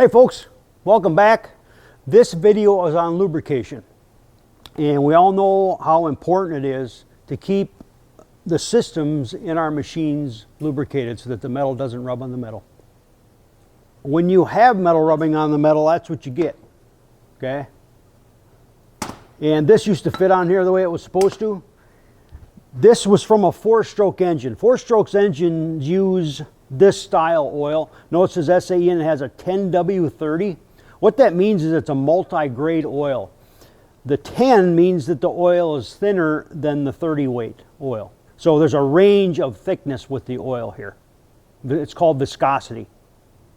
Hey folks, welcome back. This video is on lubrication, and we all know how important it is to keep the systems in our machines lubricated so that the metal doesn't rub on the metal. When you have metal rubbing on the metal, that's what you get, okay? And this used to fit on here the way it was supposed to. This was from a 4-stroke engine. 4-stroke engines use this style oil. Notice it says SAE and it has a 10W30. What that means is it's a multi-grade oil. The 10 means that the oil is thinner than the 30 weight oil. So there's a range of thickness with the oil here. It's called viscosity.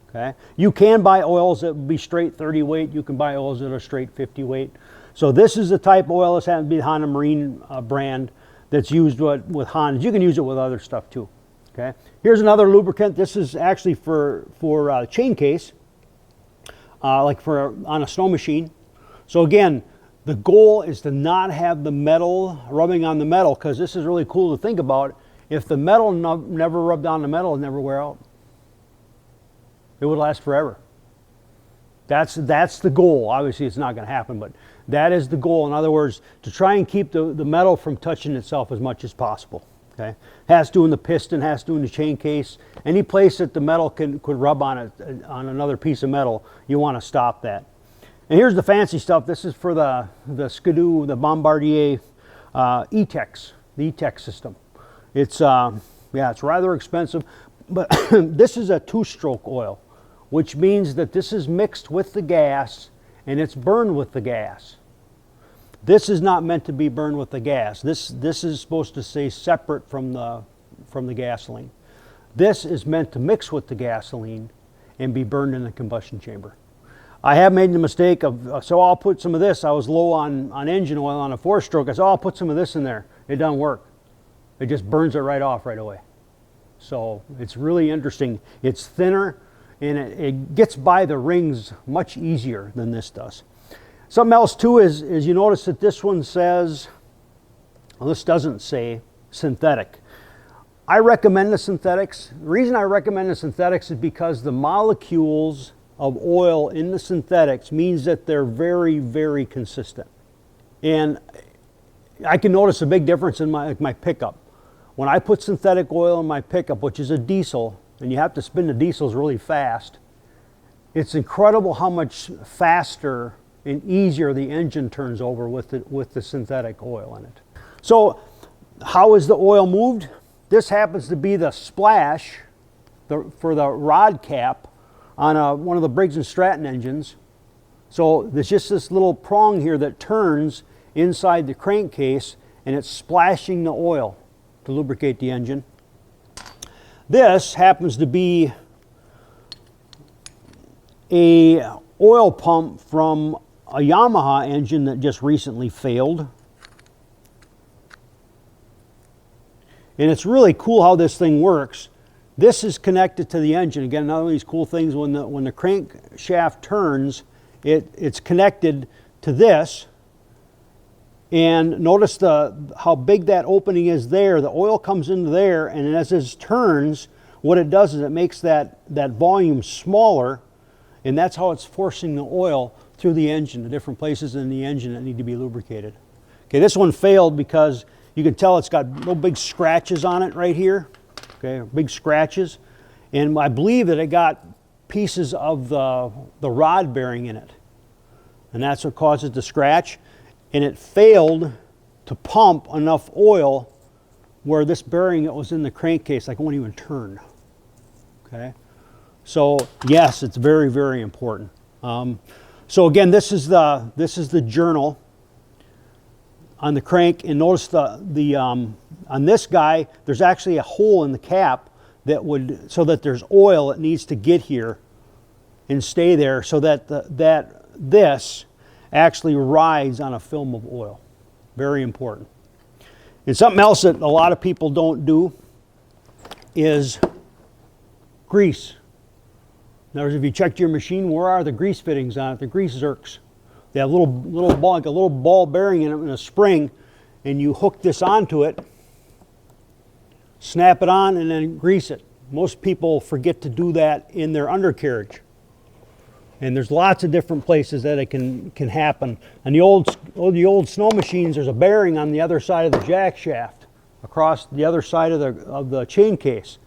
Okay? You can buy oils that will be straight 30 weight. You can buy oils that are straight 50 weight. So this is the type of oil. This happens to be the Honda Marine brand that's used with Hondas. You can use it with other stuff too. Okay. Here's another lubricant. This is actually for chain case, like on a snow machine. So again, the goal is to not have the metal rubbing on the metal, because this is really cool to think about. If the metal never rubbed on the metal, it would never wear out. It would last forever. That's the goal. Obviously, it's not going to happen, but that is the goal. In other words, to try and keep the metal from touching itself as much as possible. Okay, has to in the piston, has to in the chain case. Any place that the metal could rub on another piece of metal, you want to stop that. And here's the fancy stuff. This is for the Skidoo, the Bombardier E-Tex, the E-Tex system. It's it's rather expensive, but this is a 2-stroke oil, which means that this is mixed with the gas and it's burned with the gas. This is not meant to be burned with the gas. This is supposed to stay separate from the gasoline. This is meant to mix with the gasoline and be burned in the combustion chamber. I have made the mistake of, so I'll put some of this. I was low on engine oil on a 4-stroke. I said, oh, I'll put some of this in there. It doesn't work. It just burns it right off right away. So it's really interesting. It's thinner and it gets by the rings much easier than this does. Something else too is you notice that this one says, well, this doesn't say synthetic. I recommend the synthetics. The reason I recommend the synthetics is because the molecules of oil in the synthetics means that they're very, very consistent. And I can notice a big difference in my pickup. When I put synthetic oil in my pickup, which is a diesel, and you have to spin the diesels really fast, it's incredible how much faster and easier the engine turns over with the synthetic oil in it. So how is the oil moved? This happens to be the splash for the rod cap on one of the Briggs & Stratton engines. So there's just this little prong here that turns inside the crankcase, and it's splashing the oil to lubricate the engine. This happens to be a oil pump from a Yamaha engine that just recently failed. And it's really cool how this thing works. This is connected to the engine. Again, another of these cool things, when the crankshaft turns, it's connected to this. And notice how big that opening is there. The oil comes into there, and as it turns, what it does is it makes that volume smaller, and that's how it's forcing the oil through the engine, the different places in the engine that need to be lubricated. Okay, this one failed because you can tell it's got little big scratches on it right here. Okay, big scratches. And I believe that it got pieces of the rod bearing in it. And that's what causes the scratch. And it failed to pump enough oil where this bearing that was in the crankcase, like, won't even turn. Okay? So yes, it's very, very important. So again, this is the journal on the crank, and notice on this guy, there's actually a hole in the cap so that there's oil that needs to get here and stay there, so that this actually rides on a film of oil. Very important. And something else that a lot of people don't do is grease. In other words, if you checked your machine, where are the grease fittings on it? The grease zerks. They have little ball, like a little ball bearing in it in a spring, and you hook this onto it, snap it on, and then grease it. Most people forget to do that in their undercarriage. And there's lots of different places that it can happen. On the old snow machines, there's a bearing on the other side of the jack shaft, across the other side of the chain case,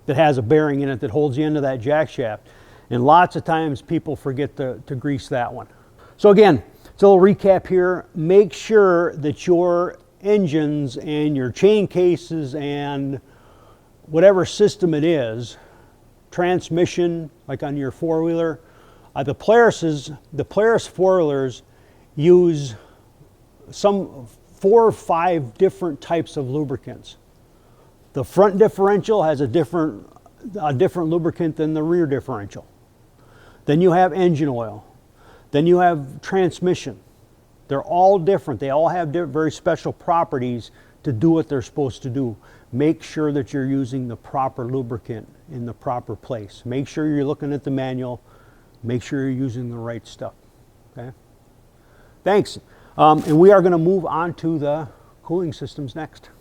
that has a bearing in it that holds the end of that jack shaft. And lots of times people forget to grease that one. So again, it's a little recap here. Make sure that your engines and your chain cases and whatever system it is, transmission, like on your four-wheeler, the Polaris four-wheelers use some 4 or 5 different types of lubricants. The front differential has a different lubricant than the rear differential. Then you have engine oil. Then you have transmission. They're all different. They all have very special properties to do what they're supposed to do. Make sure that you're using the proper lubricant in the proper place. Make sure you're looking at the manual. Make sure you're using the right stuff. Okay? Thanks. And we are going to move on to the cooling systems next.